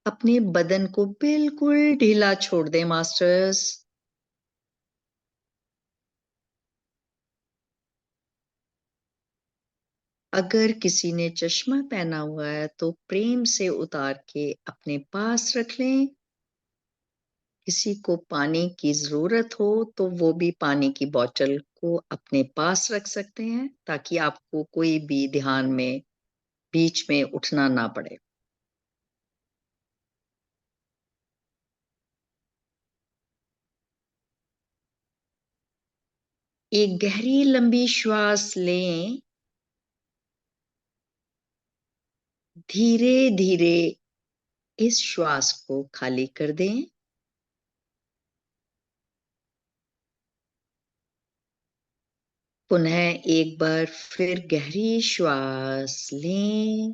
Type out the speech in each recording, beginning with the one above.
अपने बदन को बिल्कुल ढीला छोड़ दें मास्टर्स। अगर किसी ने चश्मा पहना हुआ है तो प्रेम से उतार के अपने पास रख लें। किसी को पानी की जरूरत हो तो वो भी पानी की बोतल को अपने पास रख सकते हैं ताकि आपको कोई भी ध्यान में बीच में उठना ना पड़े। एक गहरी लंबी श्वास लें। धीरे धीरे इस श्वास को खाली कर दें। पुनः एक बार फिर गहरी श्वास लें।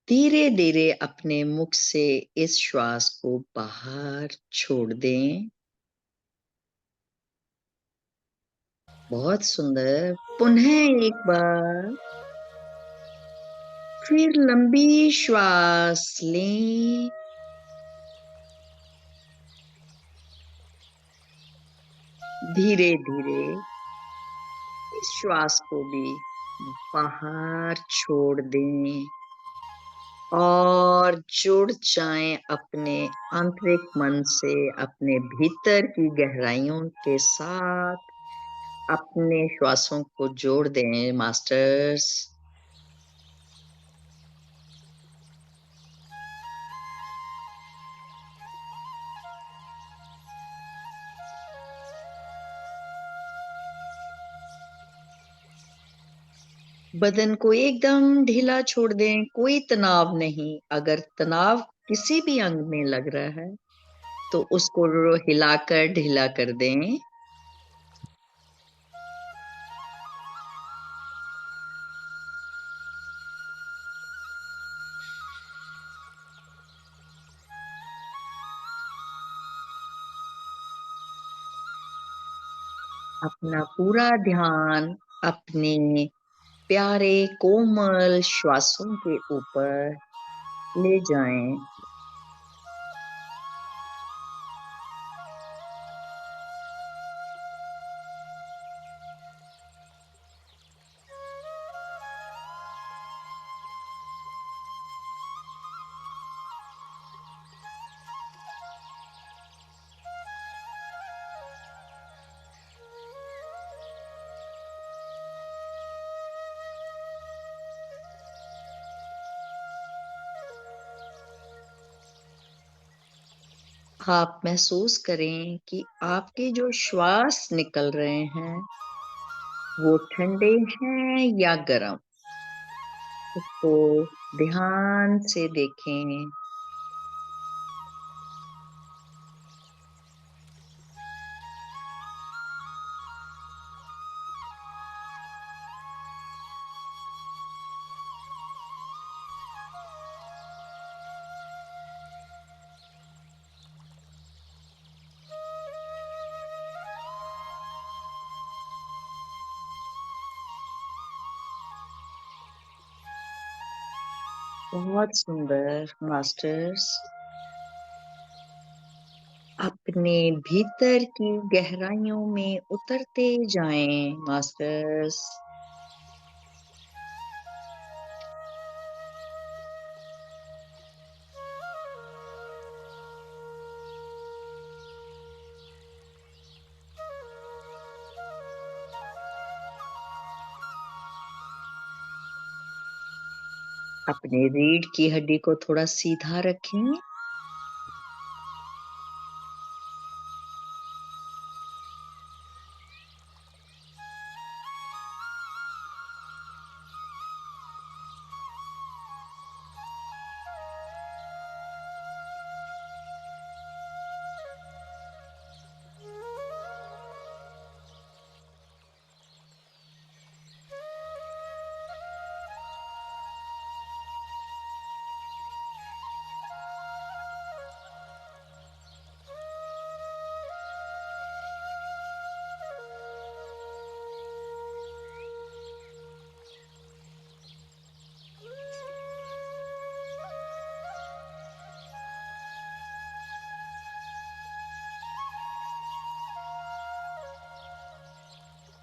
धीरे धीरे अपने मुख से इस श्वास को बाहर छोड़ दें। बहुत सुंदर। पुनः एक बार फिर लंबी श्वास लें। धीरे धीरे इस श्वास को भी बाहर छोड़ दें और जुड़ जाएं अपने आंतरिक मन से, अपने भीतर की गहराइयों के साथ। अपने श्वासों को जोड़ दें मास्टर्स। बदन को एकदम ढीला छोड़ दें, कोई तनाव नहीं। अगर तनाव किसी भी अंग में लग रहा है तो उसको हिलाकर ढीला कर दें। अपना पूरा ध्यान अपने प्यारे कोमल श्वासों के ऊपर ले जाएं। आप महसूस करें कि आपके जो श्वास निकल रहे हैं वो ठंडे हैं या गर्म। उसको ध्यान से देखें। बहुत सुंदर मास्टर्स। अपने भीतर की गहराइयों में उतरते जाएं मास्टर्स। अपने रीढ़ की हड्डी को थोड़ा सीधा रखें।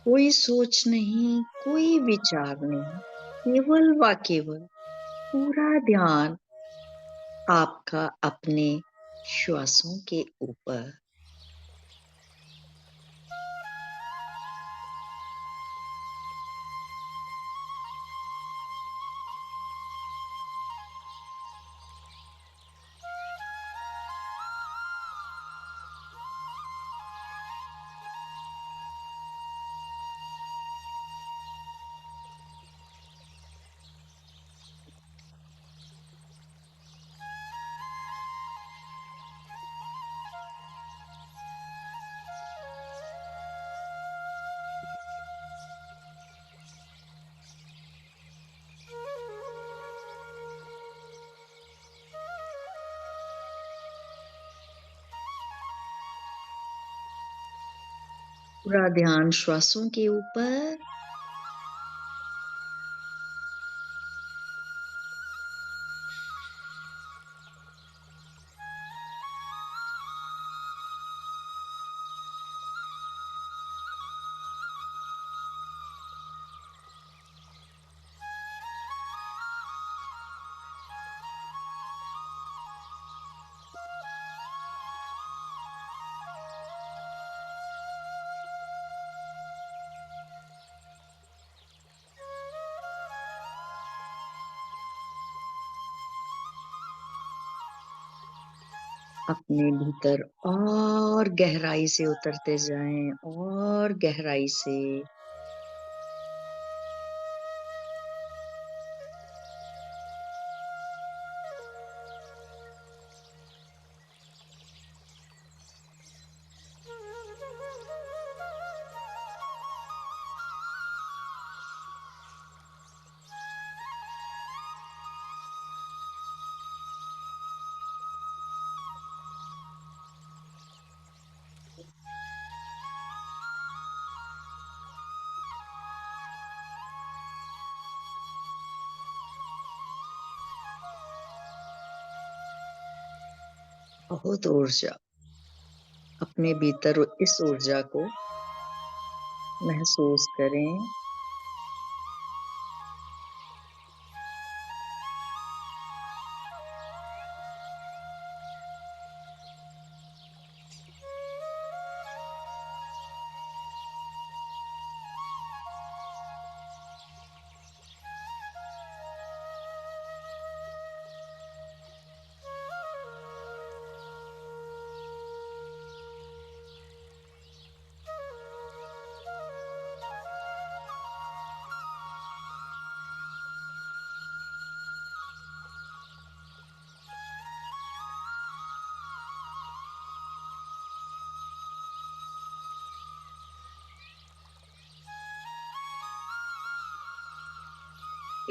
कोई सोच नहीं, कोई विचार नहीं, केवल व केवल पूरा ध्यान आपका अपने श्वासों के ऊपर। पूरा ध्यान श्वासों के ऊपर। अपने भीतर और गहराई से उतरते जाएं, और गहराई से। बहुत ऊर्जा, अपने भीतर इस ऊर्जा को महसूस करें।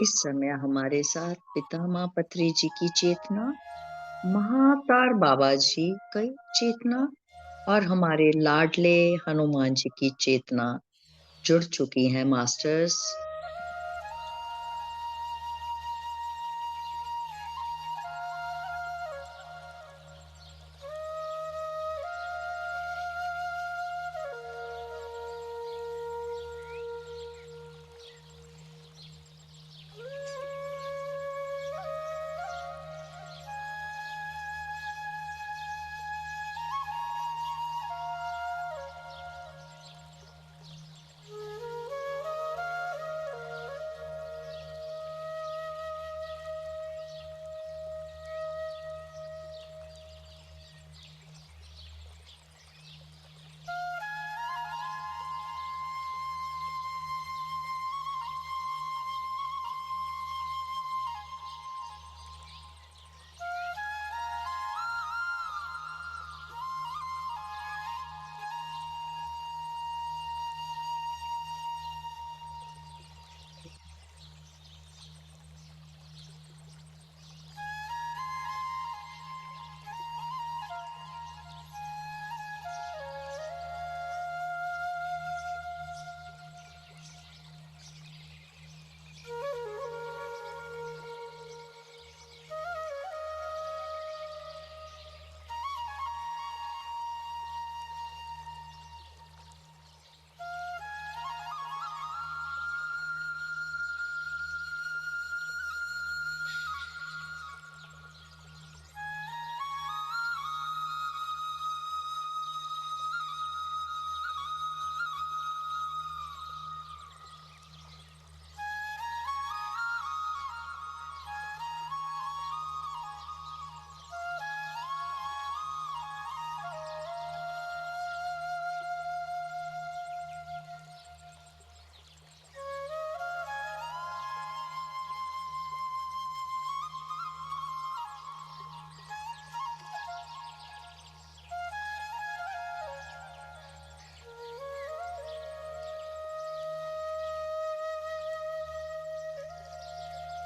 इस समय हमारे साथ पितामह पत्री जी की चेतना, महाअवतार बाबा जी की चेतना और हमारे लाडले हनुमान जी की चेतना जुड़ चुकी हैं मास्टर्स।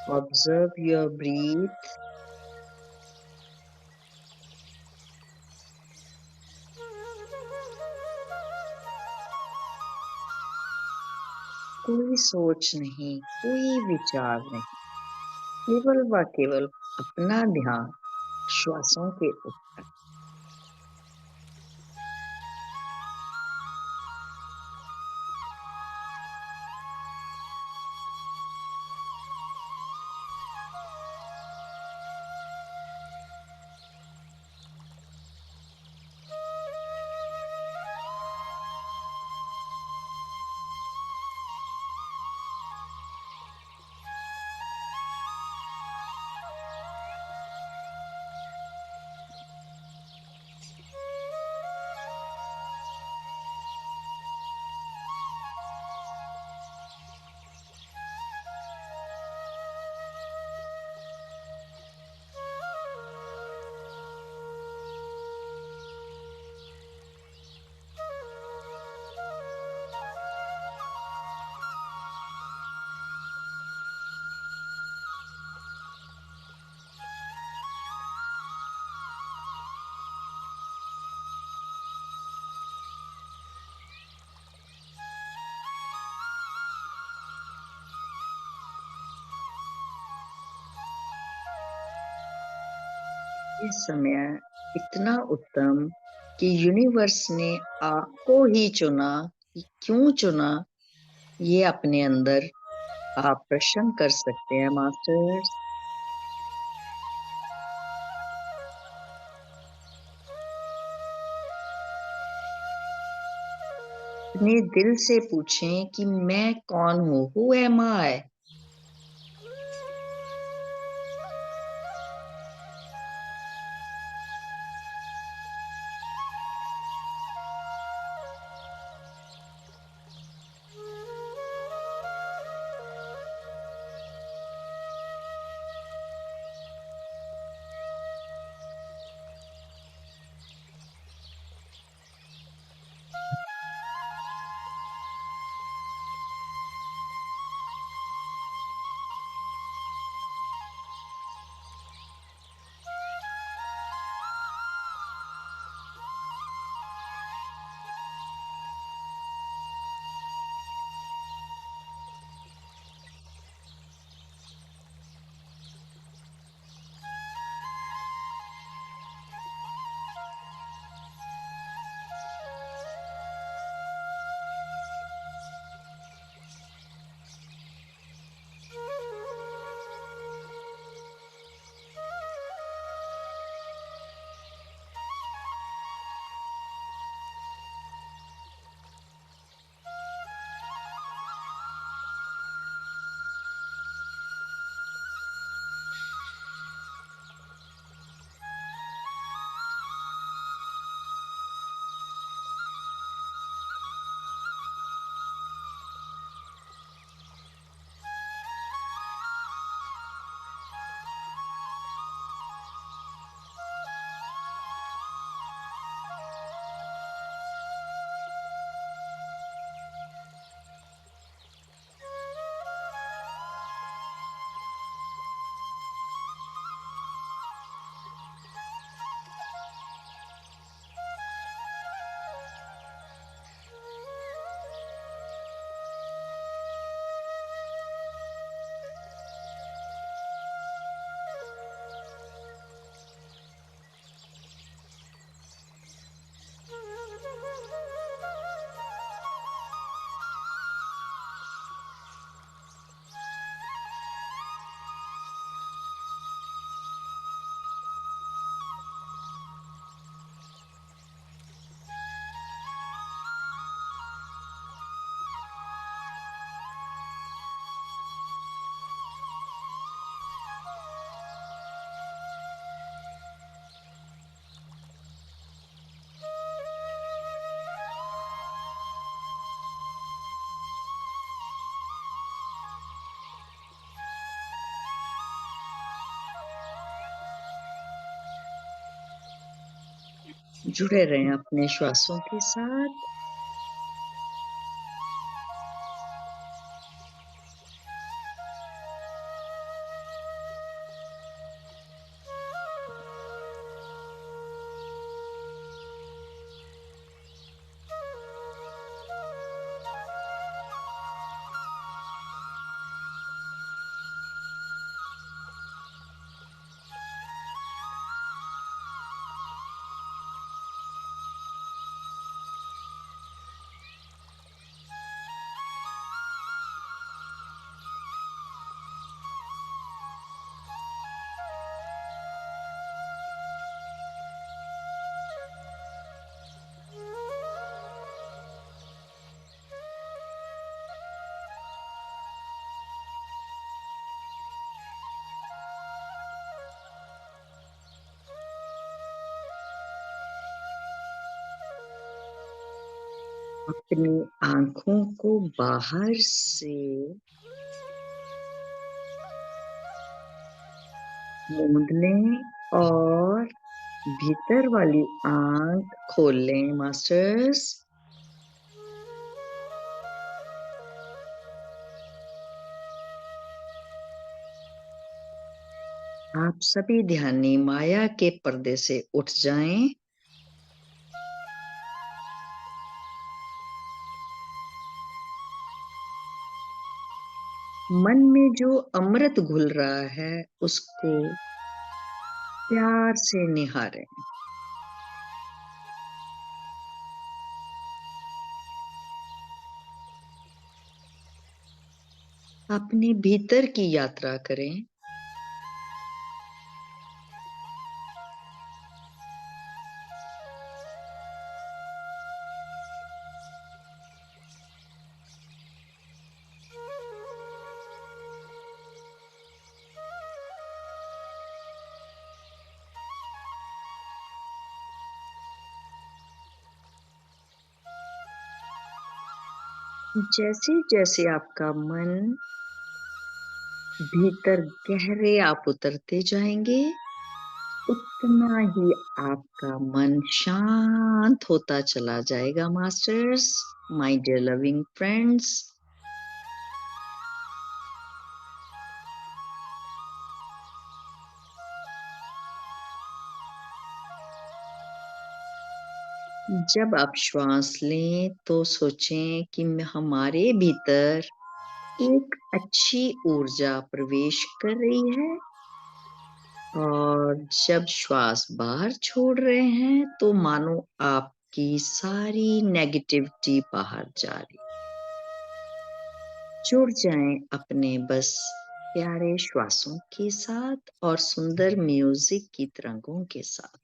Observe your breath. कोई सोच नहीं, कोई विचार नहीं, केवल व केवल अपना ध्यान श्वासों के ऊपर। इस समय इतना उत्तम कि यूनिवर्स ने आपको ही चुना। क्यों चुना, ये अपने अंदर आप प्रश्न कर सकते हैं मास्टर्स। अपने दिल से पूछें कि मैं कौन हूँ, हु एम आई। जुड़े रहें अपने श्वासों के साथ। अपनी आँखों को बाहर से मूंद लें और भीतर वाली आँख खोल लें मास्टर्स। आप सभी ध्यानी माया के पर्दे से उठ जाएं। मन में जो अमृत घुल रहा है उसको प्यार से निहारें। अपने भीतर की यात्रा करें। जैसे-जैसे आपका मन भीतर गहरे आप उतरते जाएंगे, उतना ही आपका मन शांत होता चला जाएगा masters, my dear loving friends. जब आप श्वास लें तो सोचें कि हमारे भीतर एक अच्छी ऊर्जा प्रवेश कर रही है और जब श्वास बाहर छोड़ रहे हैं तो मानो आपकी सारी नेगेटिविटी बाहर जा रही। जुड़ जाएं अपने बस प्यारे श्वासों के साथ और सुंदर म्यूजिक की तरंगों के साथ।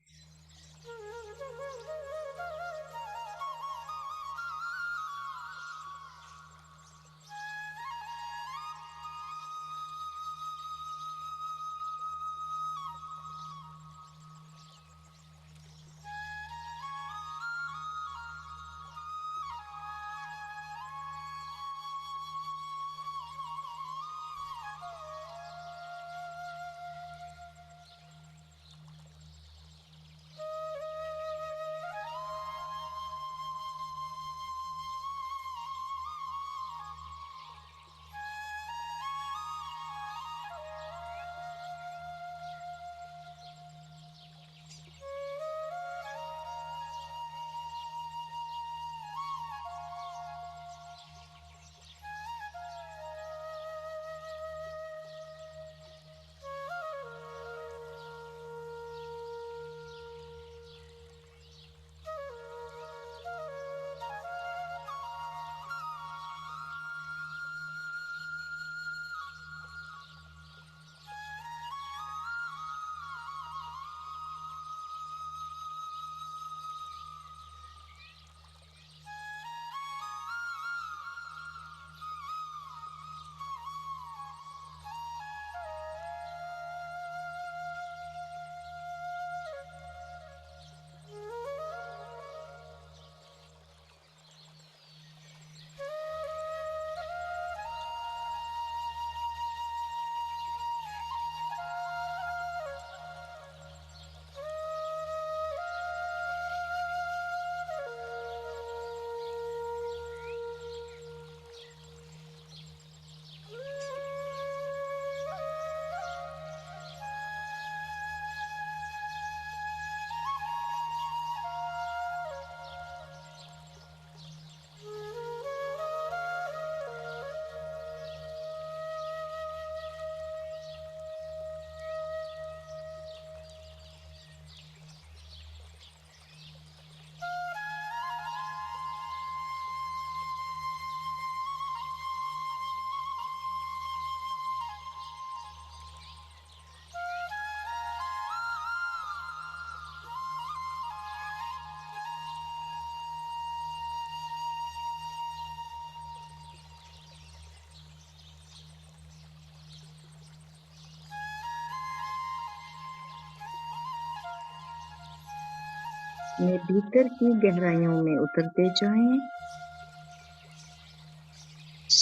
अपने भीतर की गहराइयों में उतरते जाएं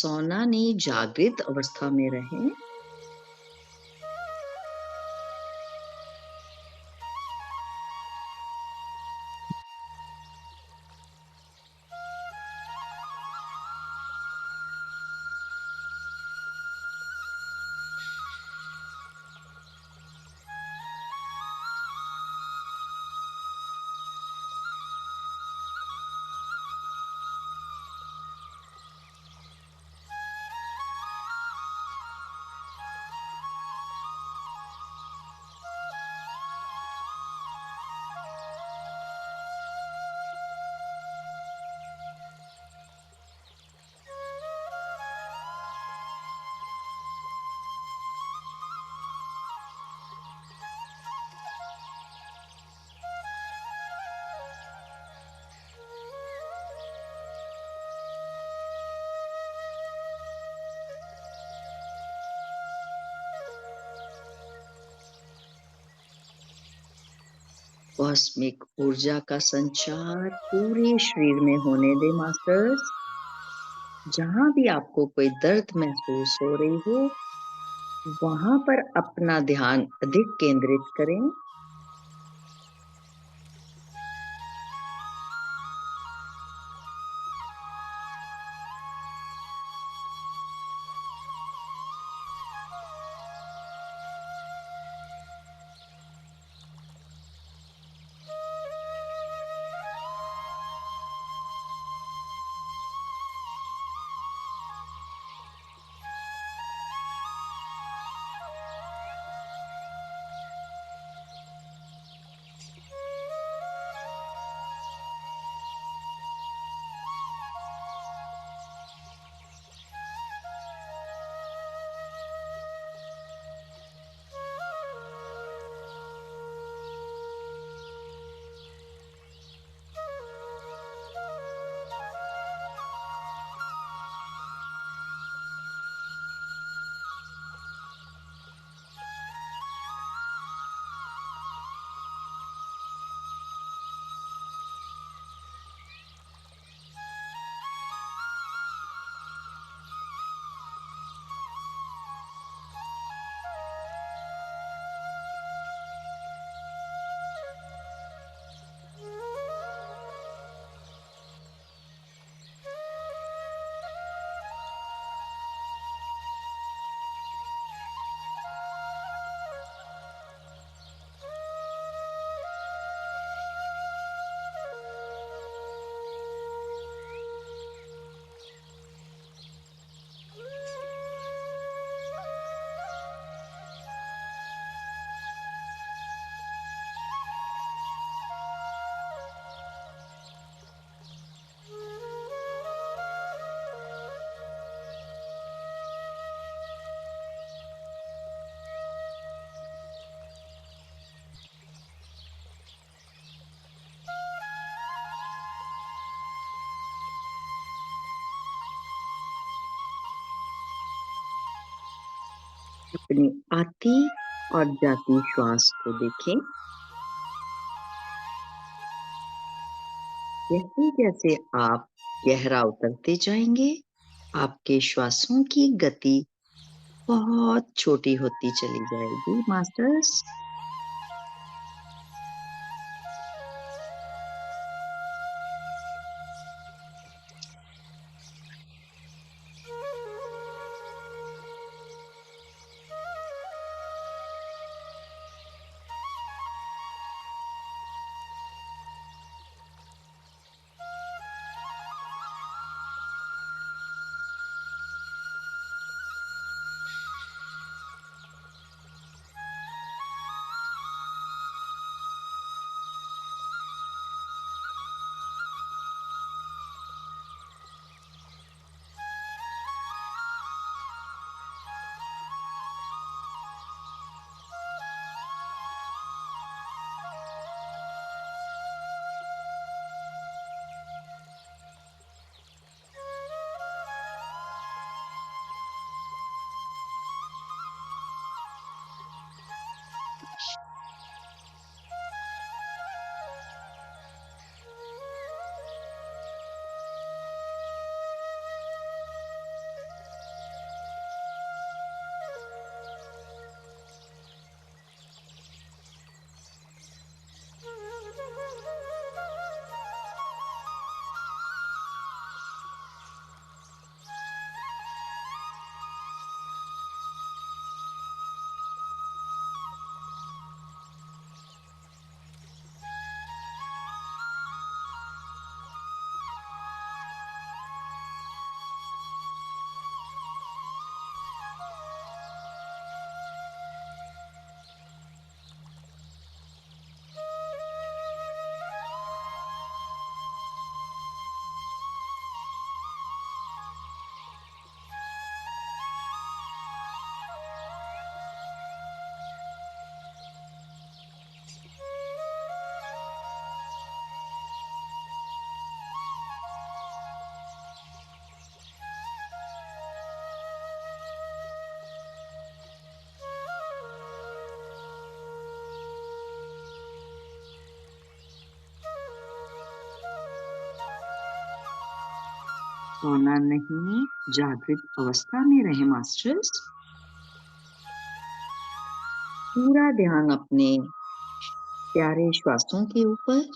सोनानी जागृत अवस्था में रहें। कॉस्मिक ऊर्जा का संचार पूरे शरीर में होने दे मास्टर्स। जहाँ भी आपको कोई दर्द महसूस हो रही हो, वहाँ पर अपना ध्यान अधिक केंद्रित करें। अपनी आती और जाती श्वास को देखें। जैसे जैसे आप गहरा उतरते जाएंगे, आपके श्वासों की गति बहुत छोटी होती चली जाएगी मास्टर्स। सोना नहीं, जागृत अवस्था में रहें मास्टर्स। पूरा ध्यान अपने प्यारे श्वासों के ऊपर।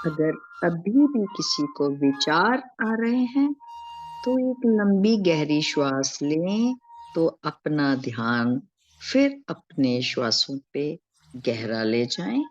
अगर अभी भी किसी को विचार आ रहे हैं, तो एक लंबी गहरी श्वास लें, तो अपना ध्यान फिर अपने श्वासों पे गहरा ले जाएं।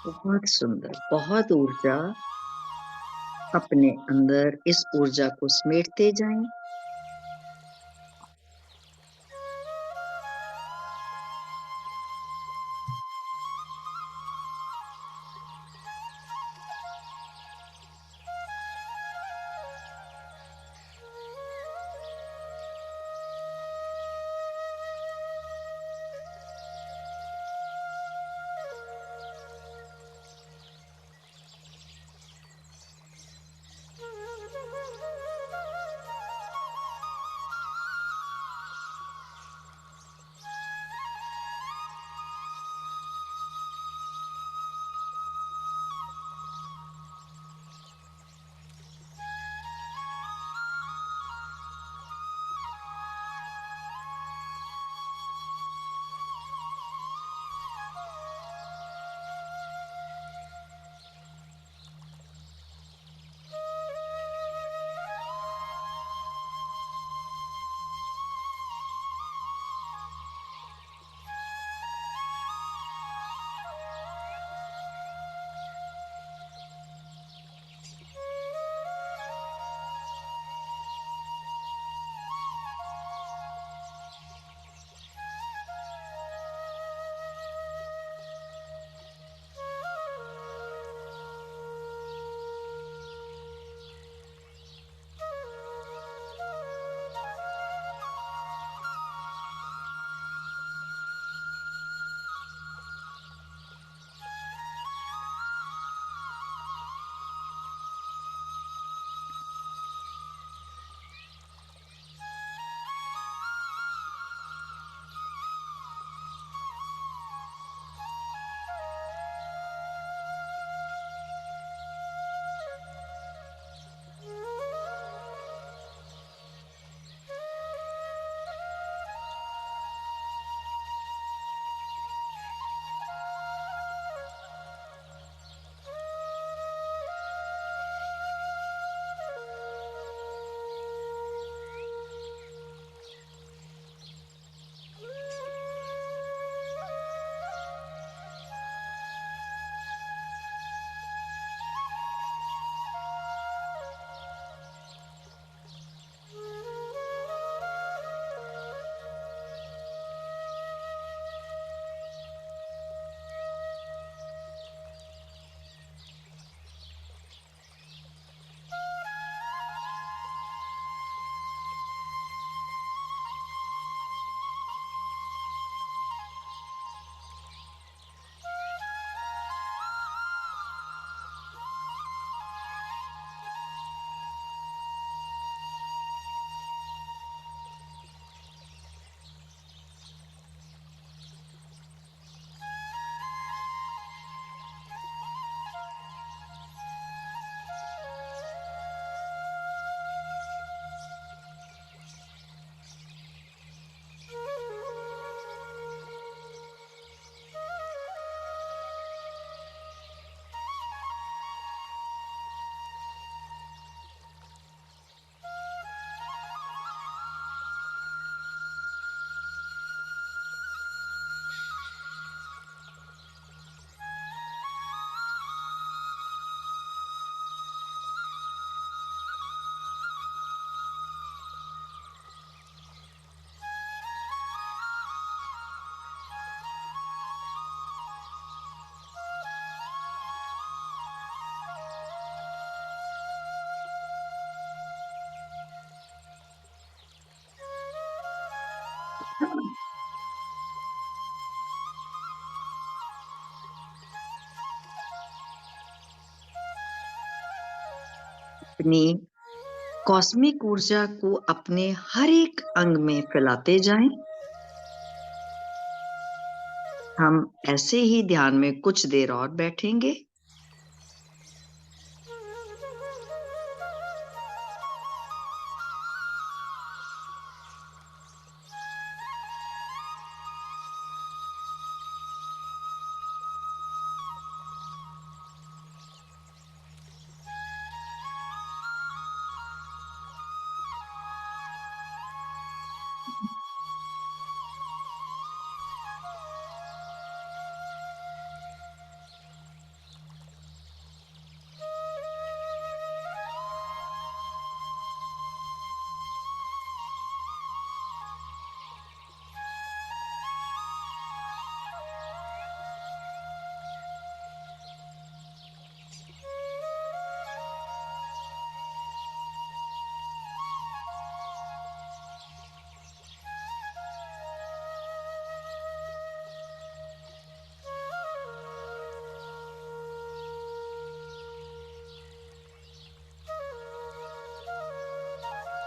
बहुत सुंदर, बहुत ऊर्जा अपने अंदर, इस ऊर्जा को समेटते जाएं। अपनी कॉस्मिक ऊर्जा को अपने हर एक अंग में फैलाते जाएं। हम ऐसे ही ध्यान में कुछ देर और बैठेंगे।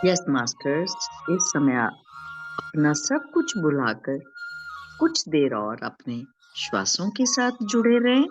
यस मास्टर्स, इस समय अपना सब कुछ भुलाकर कुछ देर और अपने श्वासों के साथ जुड़े रहें।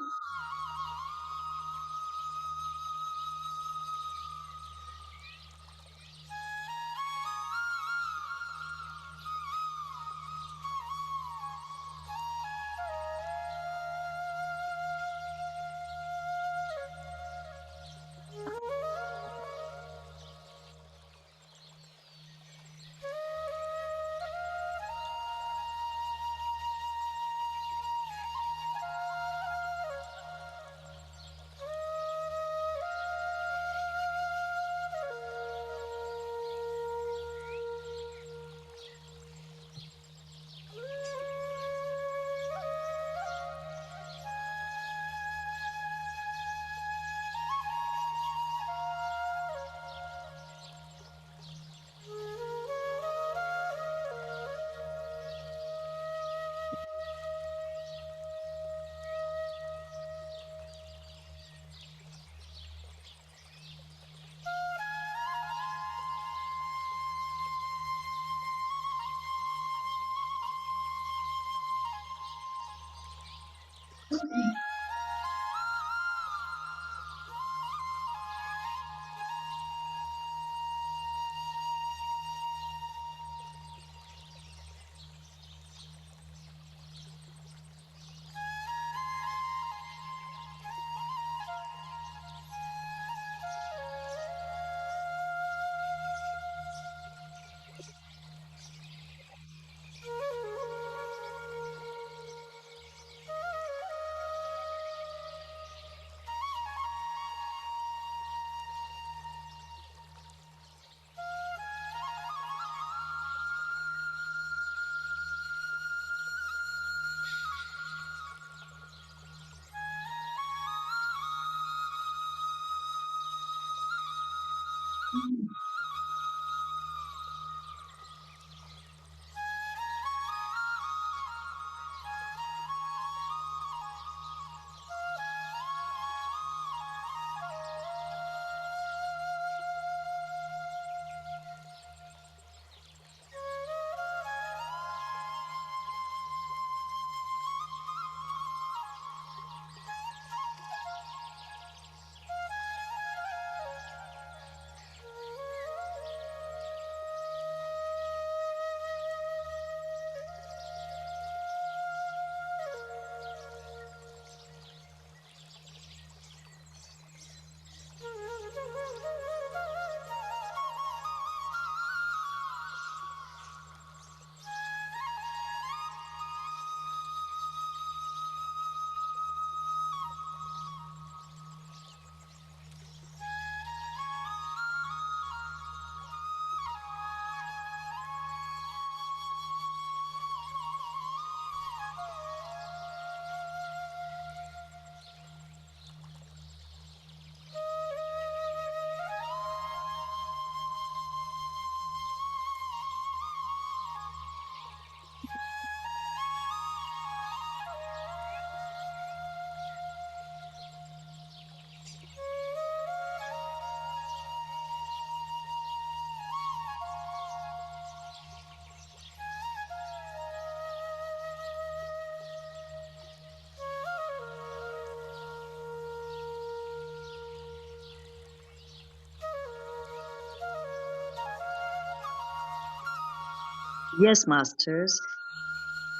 Yes masters.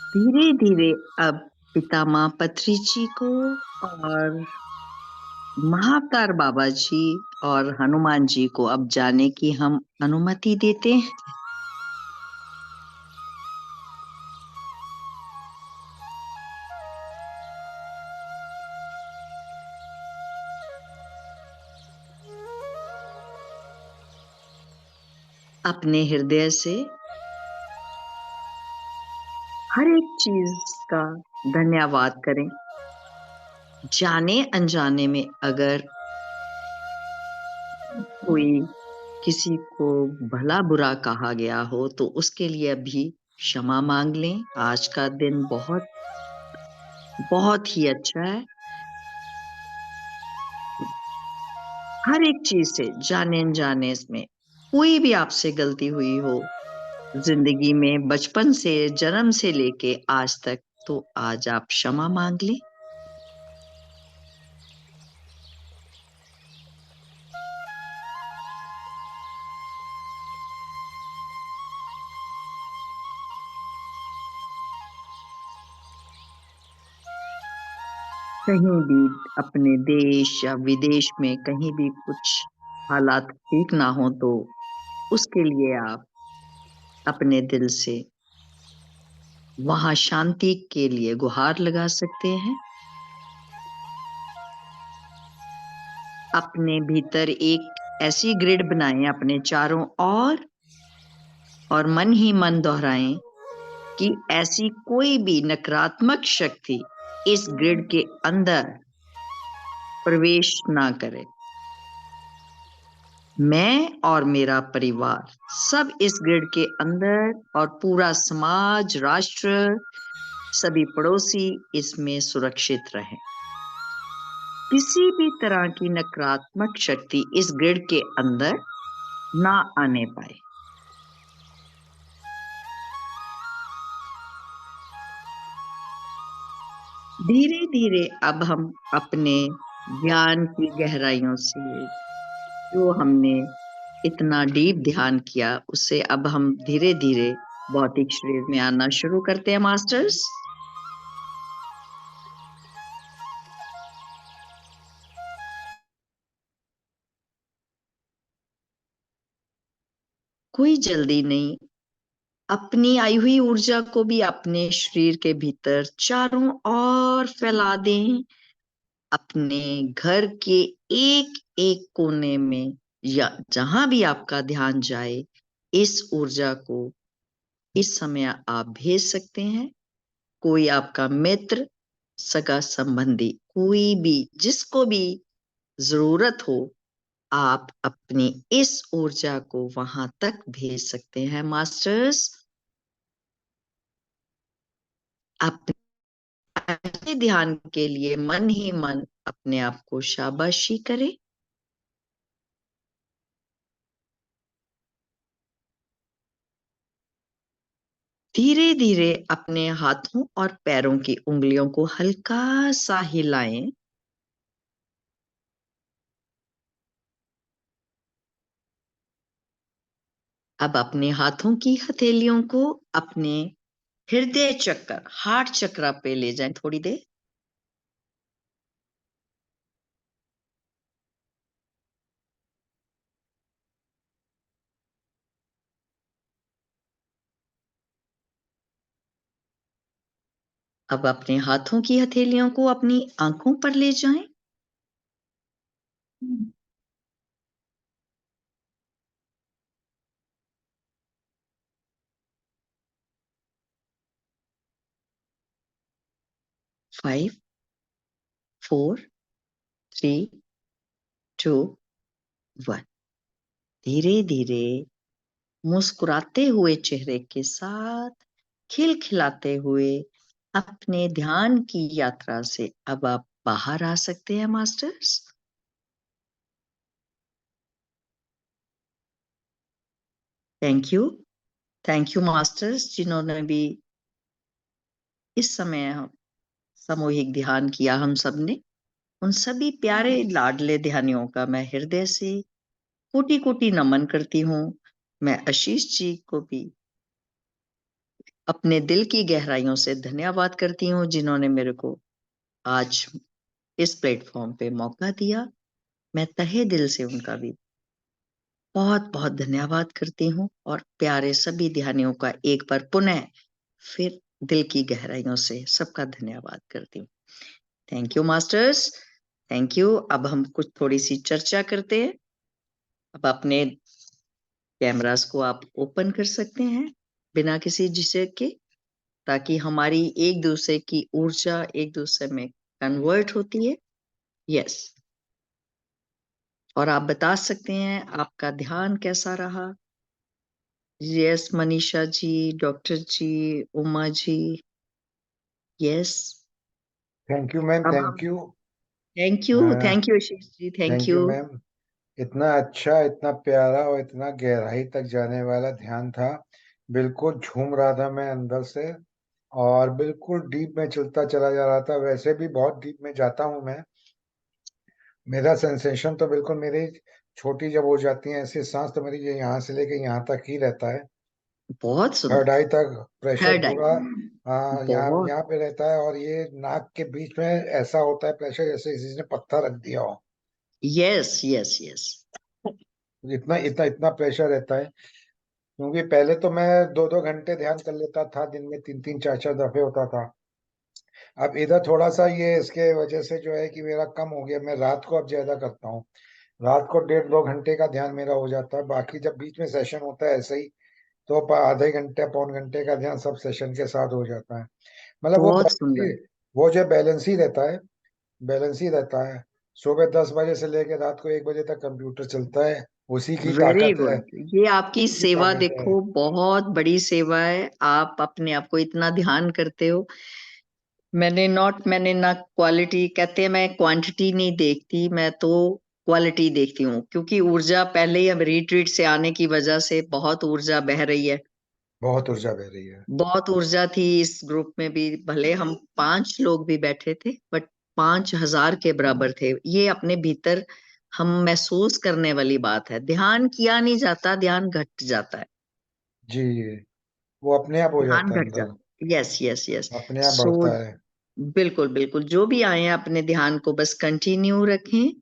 धीरे धीरे अब पितामह पत्री जी को और महाअवतार बाबा जी और हनुमान जी को अब जाने की हम अनुमति देते हैं। अपने हृदय से हर एक चीज का धन्यवाद करें। जाने अनजाने में अगर कोई किसी को भला बुरा कहा गया हो तो उसके लिए भी क्षमा मांग लें। आज का दिन बहुत बहुत ही अच्छा है। हर एक चीज से जाने अनजाने में कोई भी आपसे गलती हुई हो जिंदगी में, बचपन से, जन्म से लेके आज तक, तो आज आप क्षमा मांग लें। कहीं भी अपने देश या विदेश में कहीं भी कुछ हालात ठीक ना हो तो उसके लिए आप अपने दिल से वहां शांति के लिए गुहार लगा सकते हैं। अपने भीतर एक ऐसी ग्रिड बनाएं अपने चारों ओर और मन ही मन दोहराएं कि ऐसी कोई भी नकारात्मक शक्ति इस ग्रिड के अंदर प्रवेश ना करे। मैं और मेरा परिवार सब इस ग्रिड के अंदर और पूरा समाज, राष्ट्र, सभी पड़ोसी इसमें सुरक्षित रहें। किसी भी तरह की नकारात्मक शक्ति इस ग्रिड के अंदर ना आने पाए। धीरे धीरे अब हम अपने ज्ञान की गहराइयों से जो हमने इतना डीप ध्यान किया उससे अब हम धीरे धीरे भौतिक शरीर में आना शुरू करते हैं मास्टर्स। कोई जल्दी नहीं। अपनी आई हुई ऊर्जा को भी अपने शरीर के भीतर चारों ओर फैला दें। अपने घर के एक एक कोने में या जहां भी आपका ध्यान जाए इस ऊर्जा को इस समय आप भेज सकते हैं। कोई आपका मित्र, सगा संबंधी, कोई भी जिसको भी जरूरत हो आप अपनी इस ऊर्जा को वहां तक भेज सकते हैं मास्टर्स। अपने ध्यान के लिए मन ही मन अपने आप को शाबाशी करें। धीरे धीरे अपने हाथों और पैरों की उंगलियों को हल्का सा हिलाएं। अब अपने हाथों की हथेलियों को अपने हृदय चक्र, हार्ट चक्र पे ले जाएं थोड़ी देर। अब अपने हाथों की हथेलियों को अपनी आंखों पर ले जाएं। 5, 4, 3, 2, 1। धीरे धीरे मुस्कुराते हुए चेहरे के साथ, खिलखिलाते हुए अपने ध्यान की यात्रा से अब आप बाहर आ सकते हैं masters. Thank you. Thank you masters जिन्होंने भी इस समय सामूहिक ध्यान किया हम सब ने। उन सभी प्यारे लाडले ध्यानियों का मैं हृदय से कोटि कोटि नमन करती हूँ। मैं आशीष जी को भी अपने दिल की गहराइयों से धन्यवाद करती हूँ जिन्होंने मेरे को आज इस प्लेटफॉर्म पे मौका दिया। मैं तहे दिल से उनका भी बहुत बहुत धन्यवाद करती हूँ और प्यारे सभी ध्यानियों का एक बार पुनः फिर दिल की गहराइयों से सबका धन्यवाद करती हूँ। Thank you masters, thank you. अब हम कुछ थोड़ी सी चर्चा करते हैं। अब अपने कैमरास को आप ओपन कर सकते हैं बिना किसी झिझक के, ताकि हमारी एक दूसरे की ऊर्जा एक दूसरे में कन्वर्ट होती है। यस, और आप बता सकते हैं आपका ध्यान कैसा रहा। Yes Manisha ji, doctor ji, Uma ji. Yes, thank you ma'am, अब हम thank you. Thank you Ashish ji, thank thank you you. Ma'am. इतना अच्छा, इतना प्यारा और इतना गहराई तक जाने वाला ध्यान था। बिल्कुल झूम रहा था मैं अंदर से, और बिल्कुल डीप में चलता चला जा रहा था। वैसे भी बहुत डीप में जाता हूँ मैं। मेरा सेंसेशन तो बिल्कुल मेरी छोटी जब हो जाती है ऐसी सांस, तो मेरी ये यहाँ से लेके यहाँ तक ही रहता है। बहुत थर्ड सुंदर। आई तक प्रेशर थर्ड आई, पूरा यहाँ बहुत। यहाँ पे रहता है। और ये नाक के बीच में ऐसा होता है प्रेशर जैसे किसी ने पत्थर रख दिया हो। Yes yes yes. इतना इतना इतना प्रेशर रहता है। क्योंकि पहले तो मैं 2-2 घंटे ध्यान कर लेता था, दिन में 3-3 4-4 दफे होता था। अब इधर थोड़ा सा ये इसके वजह से जो है कि मेरा कम हो गया। मैं रात को अब ज्यादा करता हूँ। रात को 1.5-2 घंटे का ध्यान मेरा हो जाता है। बाकी जब बीच में सेशन होता है ऐसे ही, तो आधे घंटे पौन घंटे का ध्यान सब सेशन के साथ हो जाता है। मतलब वो बहुत बैलेंस ही, सुंदर। वो जो बैलेंस ही रहता है। बैलेंस ही रहता है। सुबह 10 बजे से लेकर रात को 1 बजे तक कंप्यूटर चलता है। उसी की वेरी ताकत है। गुड। ये आपकी उसी की सेवा ताकत है। देखो, बहुत बड़ी सेवा है। आप अपने आप को इतना ध्यान करते हो। मैंने ना क्वालिटी, कहते हैं मैं क्वांटिटी नहीं देखती, मैं तो क्वालिटी देखती हूँ, क्योंकि ऊर्जा पहले ही अब रिट्रीट से आने की वजह से बहुत ऊर्जा बह रही है। बहुत ऊर्जा बह रही है। बहुत ऊर्जा थी इस ग्रुप में भी। भले हम 5 लोग भी बैठे थे, बट 5,000 के बराबर थे। ये अपने भीतर हम महसूस करने वाली बात है। ध्यान किया नहीं जाता, ध्यान घट जाता है। जी। वो अपने आप हो ध्यान जाता है घट अंदर। जाता, यस यस यस। अपने आप सो बढ़ता है। बिल्कुल बिल्कुल, जो भी आए हैं अपने ध्यान को बस कंटिन्यू रखें।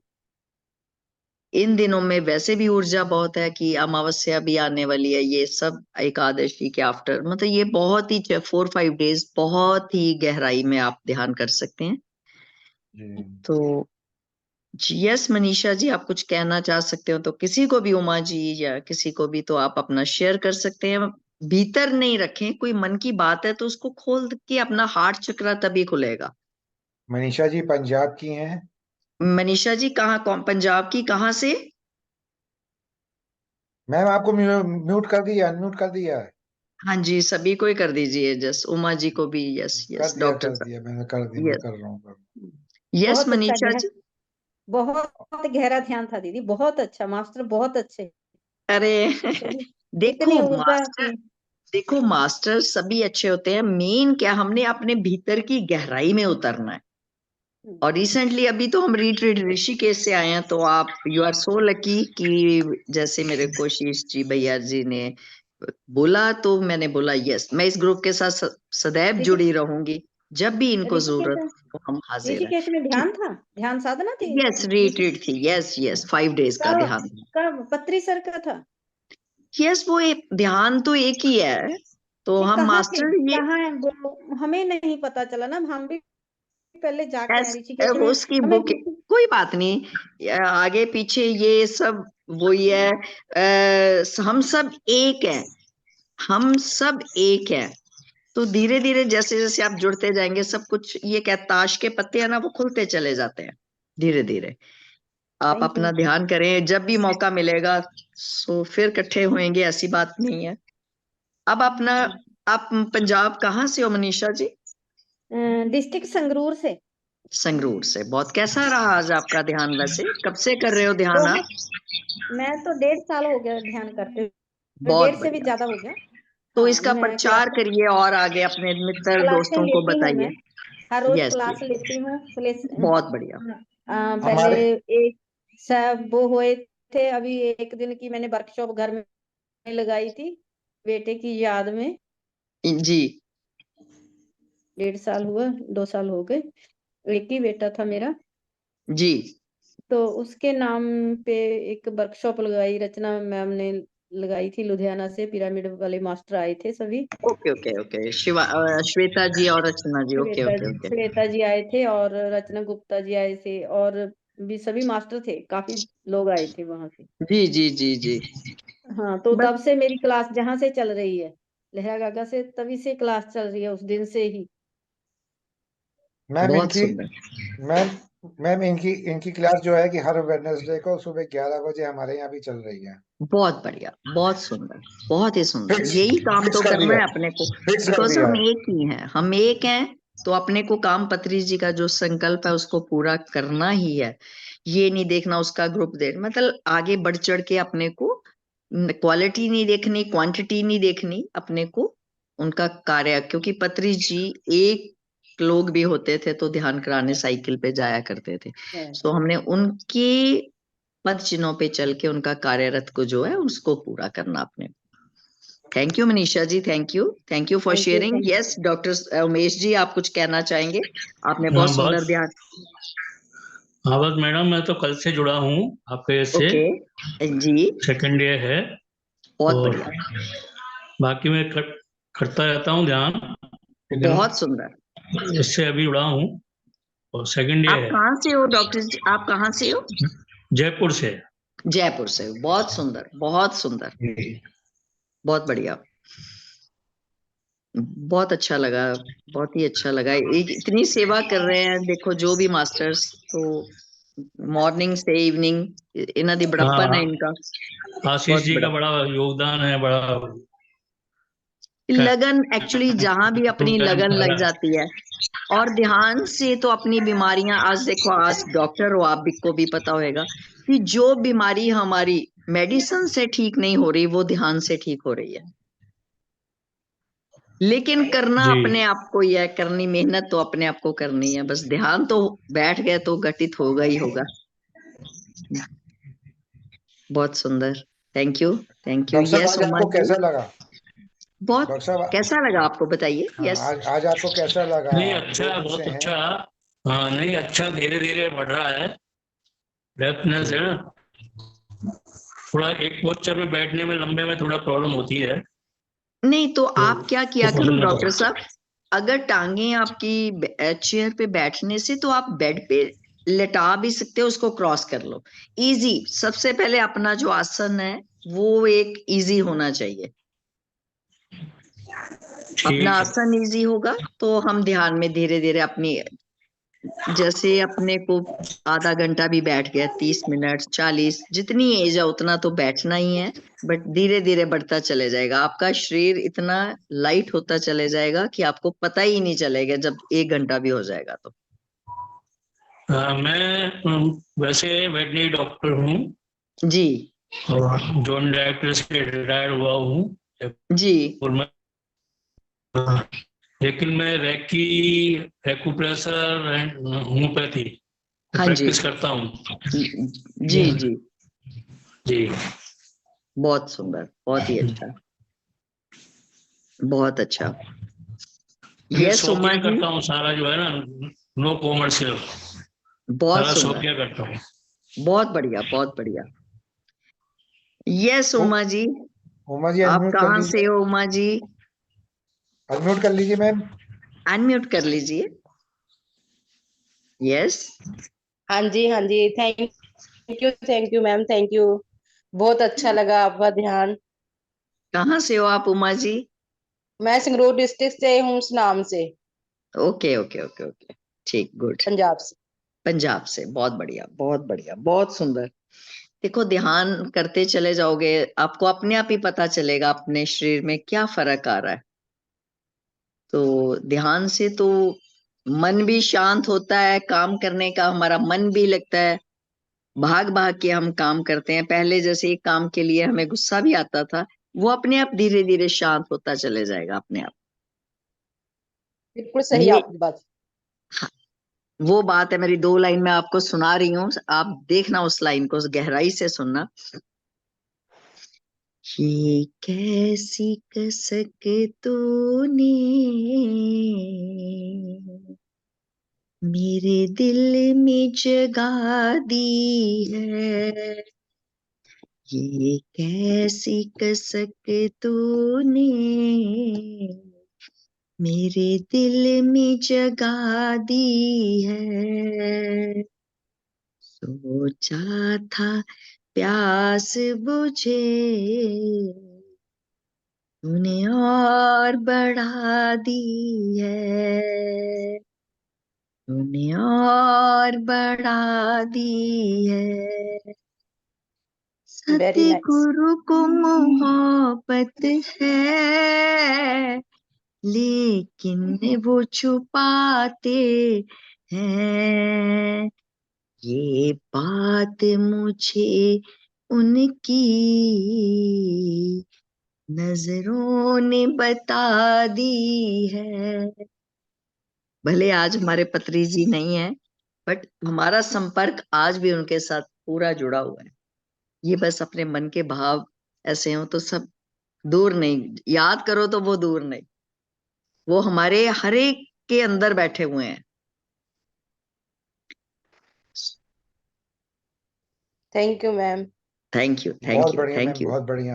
इन दिनों में वैसे भी ऊर्जा बहुत है कि अमावस्या भी आने वाली है। ये सब एकादशी के आफ्टर, मतलब ये बहुत ही 4-5 डेज बहुत ही गहराई में आप ध्यान कर सकते हैं। जी। तो यस मनीषा जी, आप कुछ कहना चाह सकते हो तो किसी को भी, उमा जी या किसी को भी, तो आप अपना शेयर कर सकते हैं। भीतर नहीं रखें, कोई मन की बात है तो उसको खोल के अपना हार्ट चक्र तभी खुलेगा। मनीषा जी पंजाब की हैं। मनीषा जी कहाँ, कौन, पंजाब की कहाँ से? मैम आपको म्यूट कर दिया, अनम्यूट कर दिया है। हाँ जी, सभी को ही कर दीजिए, जस उमा जी को भी। यस यस डॉक्टर कर दिया साहब। मैंने, कर दिया, मैं यस कर रहा हूँ, कर रहा यस बहुत अच्छा मनीषा जी। बहुत गहरा ध्यान था दीदी, बहुत अच्छा मास्टर, बहुत अच्छे। अरे चलिए, इतनी देखो ऊर्जा मास्टर, की। देखो मास्टर सभी अच्छे होते हैं। मेन क्या, हमने अपने भीतर की गहराई में उतरना है। और रिसेंटली अभी तो हम रिट्रीट ऋषिकेश से आए हैं, तो आप, यू आर सो लकी कि जैसे मेरे कोशिश जी भैया जी ने बोला, तो मैंने बोला यस, मैं इस ग्रुप के साथ सदैव ऋषि जुड़ी रहूंगी। जब भी इनको ऋषिकेश जरूरत हो हम हाजिर हैं। ऋषिकेश में ध्यान था, ध्यान साधना थी। यस रिट्रीट थी, यस यस 5 डेज का कब ध्यान। कब पत्री सर का था? यस, वो एक ध्यान तो एक ही है। तो ये हम कहाँ थे, मास्टर ये कहाँ है वो हमें नहीं पता चला ना। हम भी पहले जाके आए एस ऋषिकेश में। उसकी हमें बुक, कोई बात नहीं, आगे पीछे ये सब वही है। हम सब एक हैं, हम सब एक हैं। तो धीरे धीरे जैसे जैसे आप जुड़ते जाएंगे, सब कुछ, ये क्या ताश के पत्ते हैं ना, वो खुलते चले जाते हैं धीरे धीरे। आप थैंक यू। अपना ध्यान करें, जब भी मौका मिलेगा सो फिर इकट्ठे होंगे, ऐसी बात नहीं है। अब अपना, आप पंजाब कहाँ से हो मनीषा जी? डिस्ट्रिक्ट संगरूर से। संगरूर से। बहुत कैसा रहा आज आपका ध्यान? वैसे कब से कर रहे हो ध्यान आप? बहुत। मैं तो 1.5 साल हो गया ध्यान करते हुए, बहुत 1.5 से भी बढ़िया। ज्यादा हो गया। तो हाँ, इसका मैं प्रचार करिए और आगे अपने मित्र क्लासें दोस्तों को लेती हूँ मैं। बताइए। हर रोज यस क्लास यस, लेती हूँ। बहुत बढ़िया। पहले हमारे। एक सब वो हुए थे। अभी एक दिन की मैंने वर्कशॉप घर में लगाई थी बेटे की याद में। जी 1.5 साल हुआ, 2 साल हो गए। एक ही बेटा था मेरा, जी। तो उसके नाम पे एक वर्कशॉप लगाई, रचना मैम ने लगाई थी लुधियाना से, पिरामिड वाले मास्टर आए थे सभी। Okay okay okay. Shweta ji और Rachna ji. Okay okay okay. Shweta ji आए थे और रचना गुप्ता जी आए थे, और भी सभी मास्टर थे, काफी लोग आए थे वहां से। जी जी जी जी। हाँ, तो बस तब से मेरी क्लास जहाँ से चल रही है, लहरा गागा से, तभी से क्लास चल रही है, उस दिन से ही। मैम बहुत इनकी सुंदर। मैम मैम इनकी इनकी क्लास जो है कि हर वेडनेसडे को सुबह 11 बजे हमारे यहाँ भी चल रही है। बहुत बढ़िया, बहुत सुंदर, बहुत ही सुंदर। फिक्स यही काम फिक्स तो कर करना दिया है अपने को, फिक्स कर बिकॉज दिया हम है। एक ही हैं, हम एक हैं। तो अपने को काम पत्री जी का जो संकल्प है उसको पूरा करना ही है। ये नहीं देखना उसका ग्रुप दे, मतलब आगे बढ़ चढ़ के अपने को क्वालिटी नहीं देखनी, क्वांटिटी नहीं देखनी, अपने को उनका कार्य। क्योंकि पत्री जी एक लोग भी होते थे तो ध्यान कराने साइकिल पे जाया करते थे। सो हमने उनके पद चिन्हों पे चल के उनका कार्यरत को जो है उसको पूरा करना अपने। Thank you Manisha ji, thank you for thank you, sharing. Thank yes doctor Umesh ji, आप कुछ कहना चाहेंगे? आपने हाँ बहुत बस सुंदर ध्यान। हाँ बस मैडम, मैं तो कल से जुड़ा हूँ आपके से। ओके जी, सेकंड ईयर है। बहुत और बढ़िया, बाकी मैं करता रहता हूँ ध्यान, लेकिन बहुत सुंदर। इससे अभी जुड़ा हूँ और सेकंड ईयर आप है। कहाँ से हो डॉक्टर जी, आप कहाँ से हो? जयपुर से। जयपुर से। बहुत सुंदर, बहुत सुंदर, बहुत बढ़िया, बहुत अच्छा लगा, बहुत ही अच्छा लगा। एक इतनी सेवा कर रहे हैं, देखो जो भी मास्टर्स, तो मॉर्निंग से इवनिंग इन्हां दी बड़प्पन है हाँ, इनका, आशीष बहुत जी का बड़ा बड़ा योगदान है, बड़ा लगन। एक्चुअली जहां भी अपनी योगदान लगन लग हमारा। जाती है, और ध्यान से तो अपनी बीमारियां, आज देखो, आज डॉक्टर हो आप भी, को भी पता होगा कि जो बीमारी हमारी मेडिसिन से ठीक नहीं हो रही, वो ध्यान से ठीक हो रही है। लेकिन करना जी अपने आप को ही है, करनी मेहनत तो अपने आप को करनी है। बस ध्यान तो बैठ गए तो घटित होगा ही होगा। बहुत सुंदर, thank you, thank you. Doctor साहब यस आज उमा आपको जी, कैसा लगा? बहुत। डॉक्टर साहब, कैसा लगा आपको बताइए? हाँ, यस। आज आपको कैसा लगा? नहीं, आप अच्छा, 2 दिन से बहुत हैं। अच्छा। हाँ नहीं, अच्छा, धीरे धीरे बढ़ रहा है। डेफनेस है ना। थोड़ा एक पोस्चर में बैठने में, लंबे में थोड़ा प्रॉब्लम होती है। नहीं तो तो आप क्या किया उसको करो समझना डॉक्टर पड़ता साहब, अगर टांगे आपकी चेयर पे बैठने से, तो आप बेड पे लेटा भी सकते हो, उसको क्रॉस कर लो। इजी, सबसे पहले अपना जो आसन है वो एक इजी होना चाहिए। है। अपना ठीक है। आसन इजी होगा तो हम ध्यान में धीरे धीरे अपनी, जैसे अपने को आधा घंटा भी बैठ गया, 30 मिनट, 40, जितनी एज है उतना तो बैठना ही है। बट धीरे धीरे बढ़ता चले जाएगा, आपका शरीर इतना लाइट होता चले जाएगा कि आपको पता ही नहीं चलेगा जब 1 घंटा भी हो जाएगा तो। मैं वैसे वेटनरी डॉक्टर हूँ जी और जॉन डायरेक्टर से रिटायर हुआ हूँ जी। जयपुर में। हाँ, लेकिन मैं रेक्यूप्रेशर एंड होम्योपैथी हाँ जी प्रैक्टिस करता हूँ। जी जी। जी। बहुत सुंदर, बहुत ही अच्छा, बहुत अच्छा। ये यस उमा शौकिया जी, करता हूँ सारा, जो है ना, नो कॉमर्शियल, बहुत सारा सुंदर, शौकिया करता हूँ। बहुत बढ़िया, बहुत बढ़िया। यस उमा जी, उमा जी आप अनम्यूट कर कहाँ से लीजिए। हो उमा जी? अनम्यूट कर लीजिए मैम। अनम्यूट कर लीजिए। यस। हाँ जी, हाँ जी, thank you ma'am, thank you. बहुत अच्छा लगा आपका ध्यान। कहाँ से हो आप उमा जी? मैं संगरूर डिस्ट्रिक्ट से हूँ, सुनाम से, ओके ओके ओके ओके, ठीक, गुड। पंजाब से। पंजाब से, बहुत बढ़िया, बहुत बढ़िया, बहुत सुंदर। देखो ध्यान करते चले जाओगे, आपको अपने आप ही पता चलेगा अपने शरीर में क्या फर्क आ रहा है। तो ध्यान से तो मन भी शांत होता है, काम करने का हमारा मन भी लगता है। भाग भाग के हम काम करते हैं, पहले जैसे एक काम के लिए हमें गुस्सा भी आता था, वो अपने आप धीरे धीरे शांत होता चले जाएगा अपने आप। बिल्कुल सही ये, आपकी बात। हाँ, वो बात है। मेरी 2 लाइन में आपको सुना रही हूँ, आप देखना, उस लाइन को गहराई से सुनना। ये कैसी कसक तूने मेरे दिल में जगा दी है, ये कैसी कसक तूने मेरे दिल में जगा दी है, सोचा था प्यास बुझे तूने और बढ़ा दी है, तूने और बढ़ा दी है, वेरी नाइस। सतगुरु को मोहब्बत है लेकिन वो छुपाते हैं, ये बात मुझे उनकी नजरों ने बता दी है। भले आज हमारे पत्री जी नहीं है, बट हमारा संपर्क आज भी उनके साथ पूरा जुड़ा हुआ है। ये बस अपने मन के भाव ऐसे हो तो सब दूर नहीं, याद करो तो वो दूर नहीं, वो हमारे हर एक के अंदर बैठे हुए हैं। Thank you ma'am. Thank you, thank बहुत यू, बढ़िया थैंक मैम, यू, बहुत बढ़िया।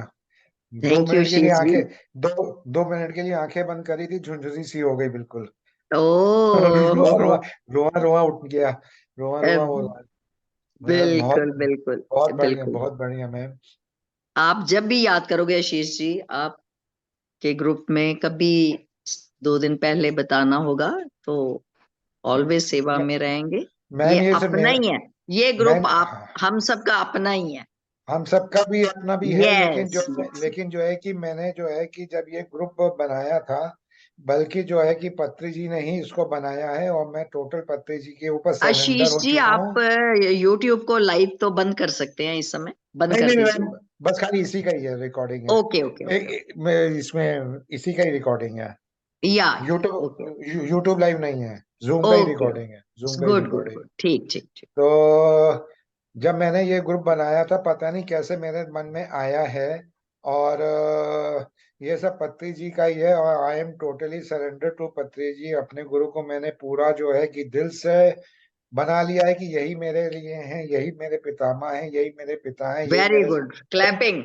दो थैंक यू मिनट के लिए शीश जी। आंखें, दो मिनट के लिए आंखें बंद करी थी, झुंझुनी सी हो गई बिल्कुल। ओ रोआ रोआ, रोआ रोआ उठ गया, रोआ रोआ हो रहा है। बहुत बिल्कुल बिल्कुल बहुत बढ़िया, बिल्कुल। बहुत बढ़िया मैम। आप जब भी याद करोगे आशीष जी, आपके ग्रुप में कभी 2 दिन पहले बताना होगा तो ऑलवेज सेवा मैं- में रहेंगे। ये मैम ये सब अपना मेरा, ही है, ये ग्रुप मैम आप हम सबका अपना ही है। हम सबका भी अपना भी है, यस यस। लेकिन जो है कि मैंने जो है कि जब ये ग्रुप बनाया था, बल्कि जो है कि पत्री जी ने ही इसको बनाया है, और मैं टोटल पत्री जी के ऊपर सरेंडर आशीष हो जी, चुका आप हूँ। YouTube को लाइव तो बंद कर सकते हैं, इस समय बंद नहीं कर नहीं दीजिए। मैम, बस खाली इसी का ही है, रिकॉर्डिंग है। Okay okay okay. इसमें इसी का ही रिकॉर्डिंग है। या ओके यूट्यूब यूट्यूब लाइव नहीं है, जूम का ही ओके। रिकॉर्डिंग है, जूम का ही गुड गुड रिकॉर्डिंग। गुड, ठीक ठीक ठीक। तो जब मैंने ये ग्रुप बनाया था, पता नहीं कैसे मेरे मन में आया है, और ये सब पत्री जी का ही है, और I am totally surrender to Patri ji. अपने गुरु को मैंने पूरा जो है कि दिल से बना लिया है कि यही मेरे लिए हैं, यही मेरे पितामह हैं, यही मेरे पिता हैं, वेरी गुड, क्लैपिंग।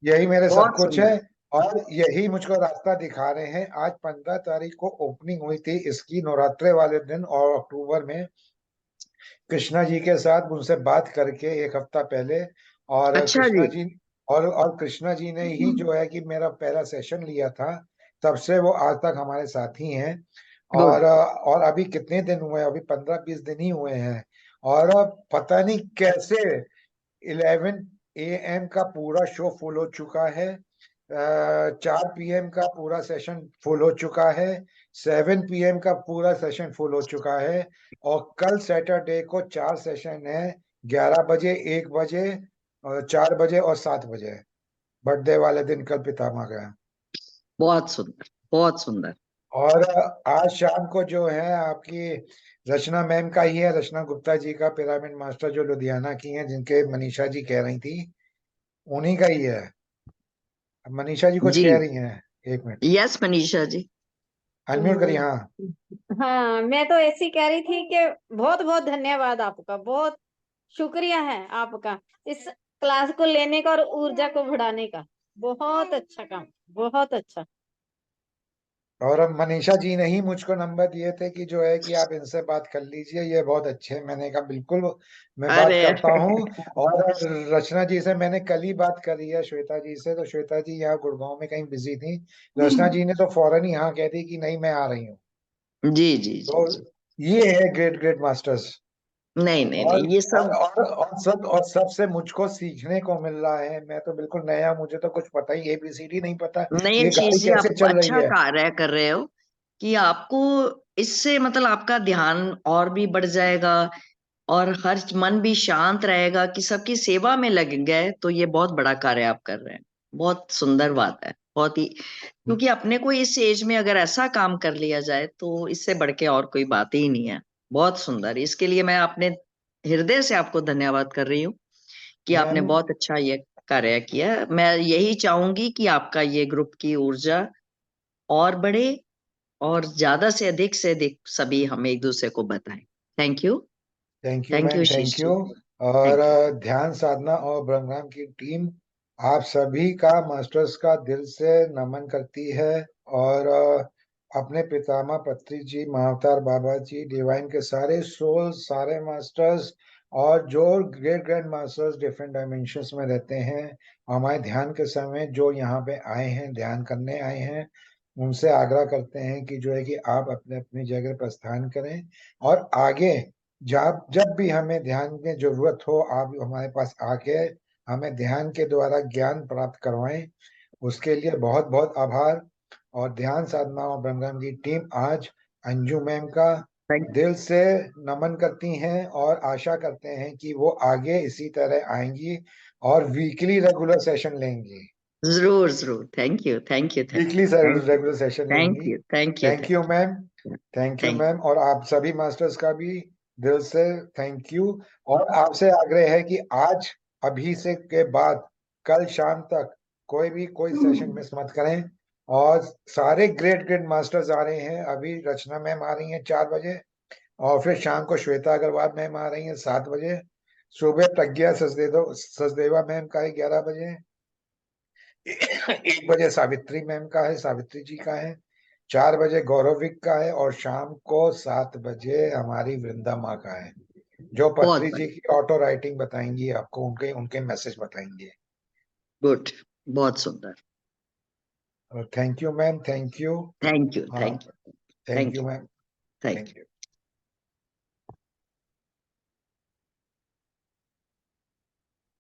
यही मेरे सब बहुत कुछ है, सुंदर। और यही मुझको रास्ता दिखा रहे हैं। आज 15 तारीख को ओपनिंग हुई थी इसकी, नवरात्रे वाले दिन, और अक्टूबर में कृष्णा जी के साथ उनसे बात करके एक हफ्ता पहले, और अच्छा कृष्णा जी। जी, और कृष्णा जी ने ही जो है कि मेरा पहला सेशन लिया था, तब से वो आज तक हमारे साथी हैं। गुड। और अभी कितने दिन हुए हैं? अभी 15-20 दिन ही हुए हैं, और पता नहीं कैसे 11 AM का पूरा शो फुल हो चुका है, 4 PM का पूरा सेशन फुल हो चुका है, 7 PM का पूरा सेशन फुल हो चुका है, और कल सैटरडे को 4 सेशन है, 11 बजे, 1 बजे, 4 बजे और 7 बजे, बर्थडे वाले दिन कल पितामह का है। बहुत सुंदर, बहुत सुंदर। और आज शाम को जो है आपकी रचना मैम का ही है, रचना गुप्ता जी का, पिरामिड मास्टर जो लुधियाना की हैं, जिनके मनीषा जी कह रही थी, उन्हीं का ही है। अब मनीषा जी कुछ जी। कह रही हैं, 1 मिनट यस मनीषा जी। अनम्यूट करिए। हाँ हाँ, मैं तो ऐसी कह रही थी कि बहुत बहुत धन्यवाद आपका, बहुत शुक्रिया है आपका इस क्लास को लेने का और ऊर्जा को बढ़ाने का। बहुत अच्छा काम, बहुत अच्छा। और अब मनीषा जी ने ही मुझको नंबर दिए थे कि जो है कि आप इनसे बात कर लीजिए, ये बहुत अच्छे हैं। मैंने कहा बिल्कुल मैं बात अरे करता हूँ। और रचना जी से मैंने कल ही बात करी है, श्वेता जी से, तो श्वेता जी यहाँ गुड़गांव में कहीं बिजी थी, रचना जी ने तो फौरन ही हाँ कह दी कि नहीं मैं आ रही हूँ। जी जी जी तो जी। ये है ग्रेट ग्रेट मास्टर्स। नहीं नहीं और नहीं, ये और सब और और सबसे मुझको सीखने को मिल रहा है। मैं तो बिल्कुल नया, मुझे तो कुछ पता ही, ABCD नहीं पता, नहीं ये आशीष गाड़ी जी, कैसे आप चल रही अच्छा है। कार्य कर रहे हो कि आपको इससे मतलब आपका ध्यान और भी बढ़ जाएगा और हर मन भी शांत रहेगा कि सबकी सेवा में लग गए, तो ये बहुत बड़ा कार्य आप कर रहे हैं। बहुत सुंदर बात है, बहुत ही। क्योंकि अपने को इस एज में अगर ऐसा काम कर लिया जाए तो इससे बढ़ के और कोई बात ही नहीं है। बहुत सुंदर, इसके लिए मैं अपने हृदय से आपको धन्यवाद कर रही हूँ कि आपने मैम बहुत अच्छा ये कार्य किया। मैं यही चाहूंगी कि आपका ये ग्रुप की ऊर्जा और बढ़े और ज्यादा से अधिक सभी हम एक दूसरे को बताएं। Thank you thank you ma'am, thank शीश यू। जी। और Thank ध्यान साधना और ब्रह्मराम की टीम आप सभी का मास्टर्स का दिल से नमन करती है। और अपने पितामह पत्री जी, महाअवतार बाबा जी, डिवाइन के सारे सोल्स, सारे मास्टर्स और जो great grand masters different dimensions में रहते हैं, हमारे ध्यान के समय जो यहाँ पे आए हैं, ध्यान करने आए हैं, उनसे आग्रह करते हैं कि जो है कि आप अपने अपनी जगह प्रस्थान करें और आगे जब जब भी हमें ध्यान की जरूरत हो, आप हमारे पास आके हमें ध्यान के द्वारा ज्ञान प्राप्त करवाएं। उसके लिए बहुत बहुत आभार। और ध्यान साधना और ब्रह्मराम की टीम आज अंजू मैम का you. दिल से नमन करती हैं और आशा करते हैं कि वो आगे इसी तरह आएंगी और वीकली रेगुलर सेशन लेंगी। जरूर जरूर। Thank you weekly regular session लेंगी। Thank thank you ma'am, thank you thank ma'am. और आप सभी मास्टर्स का भी दिल से थैंक यू। और आपसे आग्रह है कि आज अभी से के बाद कल शाम तक कोई सेशन मिस मत करें। और सारे ग्रेट ग्रेट मास्टर्स आ रहे हैं। अभी रचना मैम आ रही हैं 4 बजे, और फिर शाम को श्वेता अग्रवाल मैम आ रही हैं 7 बजे। सुबह प्रज्ञा सचदेवा मैम का है 11 बजे। 1 बजे सावित्री मैम का है, सावित्री जी का है। 4 बजे गौरविक का है और शाम को 7 बजे हमारी वृंदा माँ का है, जो बहुत पत्री जी की ऑटो राइटिंग बताएंगी आपको, उनके उनके मैसेज बताएंगे। गुड, बहुत सुंदर। Thank you ma'am, thank you. Thank you हाँ, thank thank you you ma'am, thank thank you. You.